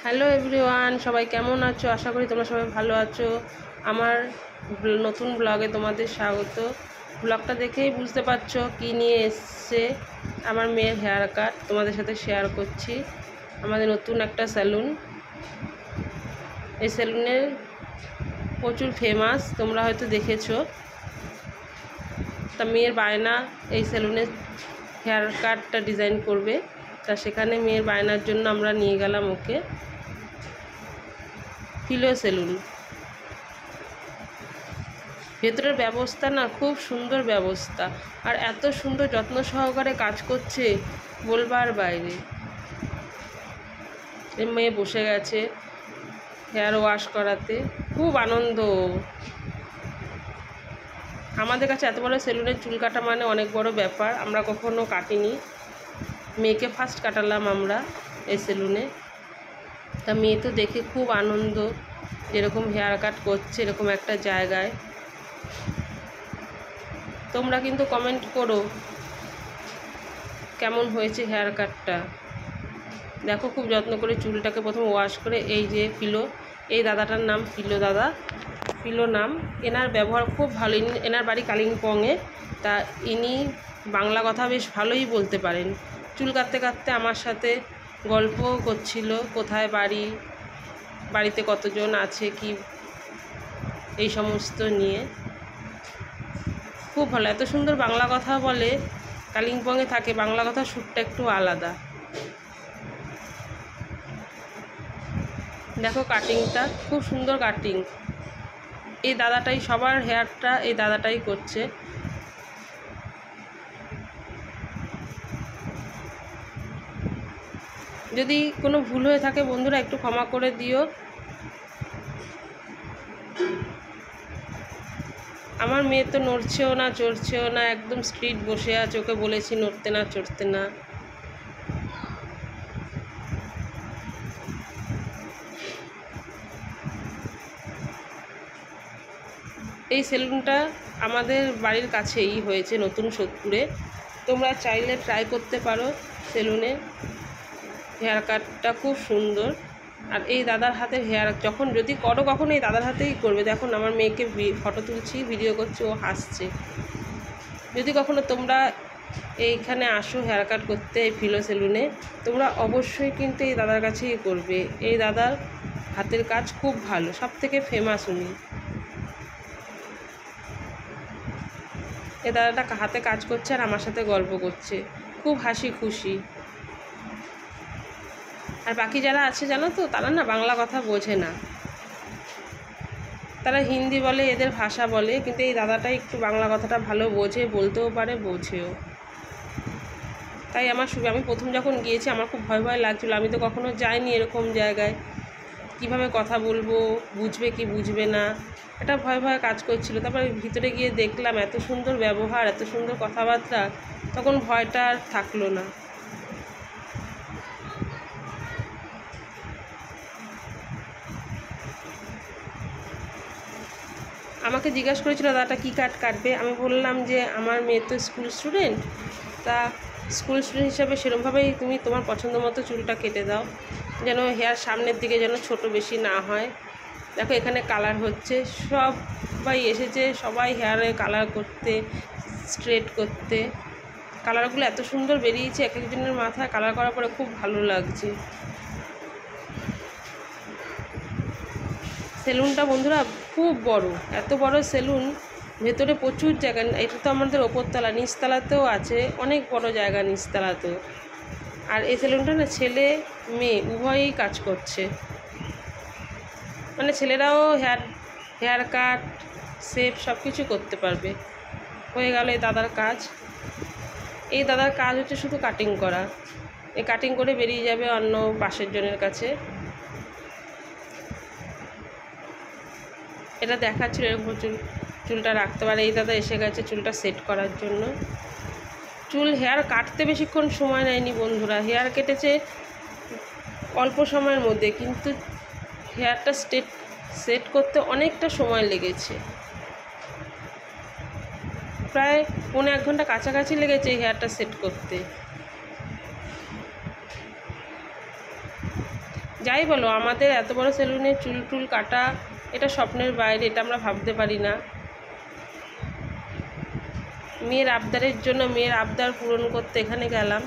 Hello everyone, সবাই কেমন আছো? আশা করি তোমরা সবাই ভালো আছো। আমার নতুন ব্লগে তোমাদের স্বাগত। ব্লগটা দেখেই বুঝতে পারছো কি নিয়ে এসছে। আমার মেয়ের হেয়ার কাট তোমাদের সাথে শেয়ার করছি। আমাদের নতুন একটা স্যালুন, এই স্যালুনের প্রচুর ফেমাস, তোমরা হয়তো দেখেছো। তা মেয়ের বায়না এই স্যালুনে হেয়ার কাটটা ডিজাইন করবে। তা সেখানে মেয়ের বায়নার জন্য আমরা নিয়ে গেলাম ওকে ফিলো সেলুন। ভেতরের ব্যবস্থা না খুব সুন্দর ব্যবস্থা, আর এত সুন্দর যত্ন সহকারে কাজ করছে বলবার বাইরে। এই মেয়ে বসে গেছে হেয়ার ওয়াশ করাতে, খুব আনন্দ। আমাদের কাছে এত বড় সেলুনের চুল কাটা মানে অনেক বড় ব্যাপার, আমরা কখনো কাটিনি। মেয়েকে ফার্স্ট কাটালাম আমরা এই সেলুনে। তা মেয়ে তো দেখে খুব আনন্দ, যেরকম হেয়ার কাট করছে এরকম একটা জায়গায়। তোমরা কিন্তু কমেন্ট করো কেমন হয়েছে হেয়ার কাটটা। দেখো খুব যত্ন করে চুলটাকে প্রথম ওয়াশ করে, এই যে ফিলো, এই দাদাটার নাম ফিলো দাদা, ফিলো নাম। এনার ব্যবহার খুব ভালো। এনার বাড়ি কালিম্পংয়ে। তা ইনি বাংলা কথা বেশ ভালোই বলতে পারেন। চুল কাটতে কাটতে আমার সাথে গল্পও করছিল, কোথায় বাড়ি, বাড়িতে কতজন আছে কি, এই সমস্ত নিয়ে। খুব ভালো, এত সুন্দর বাংলা কথা বলে। কালিম্পংয়ে থাকে, বাংলা কথা সুরটা একটু আলাদা। দেখো কাটিংটা খুব সুন্দর কাটিং। এই দাদাটাই সবার হেয়ারটা এই দাদাটাই করছে। যদি কোনো ভুল হয়ে থাকে বন্ধুরা একটু ক্ষমা করে দিও। আমার মেয়ে তো নড়ছেও না চড়ছেও না, একদম স্ট্রিট বসে আছে। ওকে বলেছি নড়তে না চড়তে না। এই সেলুনটা আমাদের বাড়ির কাছেই হয়েছে, নতুন সোদপুরে। তোমরা চাইলে ট্রাই করতে পারো সেলুনে। হেয়ার কাটটা খুব সুন্দর। আর এই দাদার হাতের হেয়ার যখন যদি করো কখনো এই দাদার হাতেই করবে। দেখুন আমার মেয়েকে ফটো তুলছি, ভিডিও করছি, ও হাসছে। যদি কখনো তোমরা এইখানে আসো হেয়ার কাট করতে এই ফিলো সেলুনে, তোমরা অবশ্যই কিন্তু এই দাদার কাছেই করবে। এই দাদার হাতের কাজ খুব ভালো, সব থেকে ফেমাস উনি। এই দাদাটা হাতে কাজ করছে আর আমার সাথে গল্প করছে, খুব হাসি খুশি। আর বাকি যারা আছে জানো তো, তারা না বাংলা কথা বোঝে না, তারা হিন্দি বলে, এদের ভাষা বলে। কিন্তু এই দাদাটাই একটু বাংলা কথাটা ভালো বোঝে, বলতেও পারে, বোঝেও। তাই আমি প্রথম যখন গিয়েছি আমার খুব ভয় ভয় লাগছিলো। আমি তো কখনো যাইনি এরকম জায়গায়, কিভাবে কথা বলবো, বুঝবে কি বুঝবে না, এটা ভয় ভয় কাজ করছিল। তারপরে ভিতরে গিয়ে দেখলাম এত সুন্দর ব্যবহার, এত সুন্দর কথাবার্তা, তখন ভয়টা আর থাকলো না। আমাকে জিজ্ঞাসা করেছিল দাদাটা কী কাটবে। আমি বললাম যে আমার মেয়ে তো স্কুল স্টুডেন্ট, তা স্কুল স্টুডেন্ট হিসাবে সেরকমভাবেই তুমি তোমার পছন্দ মতো চুলটা কেটে দাও, যেন হেয়ার সামনের দিকে যেন ছোট বেশি না হয়। দেখো এখানে কালার হচ্ছে, সবাই এসেছে, সবাই হেয়ারে কালার করতে, স্ট্রেট করতে। কালারগুলো এত সুন্দর বেরিয়েছে, এক একজনের মাথায় কালার করার পরে খুব ভালো লাগছে। সেলুনটা বন্ধুরা খুব বড়, এত বড় সেলুন, ভেতরে প্রচুর জায়গা। এটা তো আমাদের ওপরতলা, নিচতলাতেও আছে অনেক বড় জায়গা, নিচতলাতেও। আর এই সেলুনটা না ছেলে মেয়ে উভয়ই কাজ করছে, মানে ছেলেরাও হেয়ার কাট, শেভ সব কিছু করতে পারবে। হয়ে গেল এই দাদার কাজ। এই দাদার কাজ হচ্ছে শুধু কাটিং করা। এই কাটিং করে বেরিয়ে যাবে অন্য পাশের জনের কাছে। এটা দেখাচ্ছিল এরকম চুলটা রাখতে পারে। এই দাদা এসে গেছে চুলটা সেট করার জন্য। হেয়ার কাটতে বেশিক্ষণ সময় নেয়নি বন্ধুরা, হেয়ার কেটেছে অল্প সময়ের মধ্যে, কিন্তু হেয়ারটা সেট করতে অনেকটা সময় লেগেছে। প্রায় 1.5 ঘন্টা কাছাকাছি লেগেছে এই হেয়ারটা সেট করতে। যাই বলো, আমাদের এত বড় সেলুনে চুল টুল কাটা এটা স্বপ্নের বাইরে, এটা আমরা ভাবতে পারি না। মেয়ের আবদারের জন্য মেয়ের আবদার পূরণ করতে এখানে গেলাম।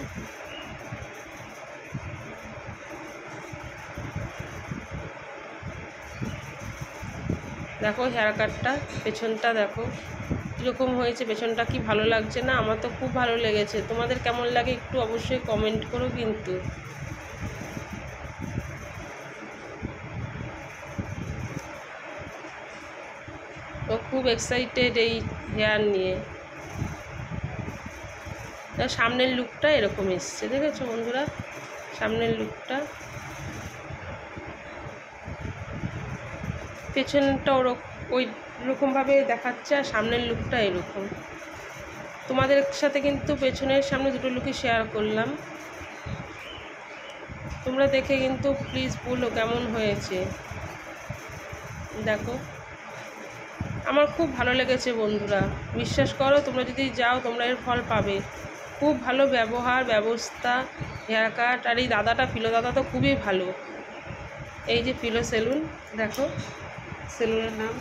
দেখো হেয়ার কাটটা, পেছনটা দেখো কীরকম হয়েছে, পেছনটা কি ভালো লাগছে না? আমার তো খুব ভালো লেগেছে। তোমাদের কেমন লাগে একটু অবশ্যই কমেন্ট করো কিন্তু। ও খুব এক্সাইটেড এই হেয়ার নিয়ে। সামনের লুকটা এরকম এসছে, দেখেছো বন্ধুরা? সামনের লুকটা, পেছনটা ওই রকমভাবে দেখাচ্ছে, আর সামনের লুকটা এরকম। তোমাদের সাথে কিন্তু পেছনের সামনে দুটো লুকই শেয়ার করলাম। তোমরা দেখে কিন্তু প্লিজ বলো কেমন হয়েছে। দেখো আমার খুব ভালো লেগেছে বন্ধুরা, বিশ্বাস করো, তোমরা যদি যাও তোমরা এর ফল পাবে। খুব ভালো ব্যবহার, ব্যবস্থা, হেয়ার কাট। আর এই দাদাটা, ফিলো দাদা তো খুবই ভালো। এই যে ফিলো সেলুন, দেখো সেলুনের নাম।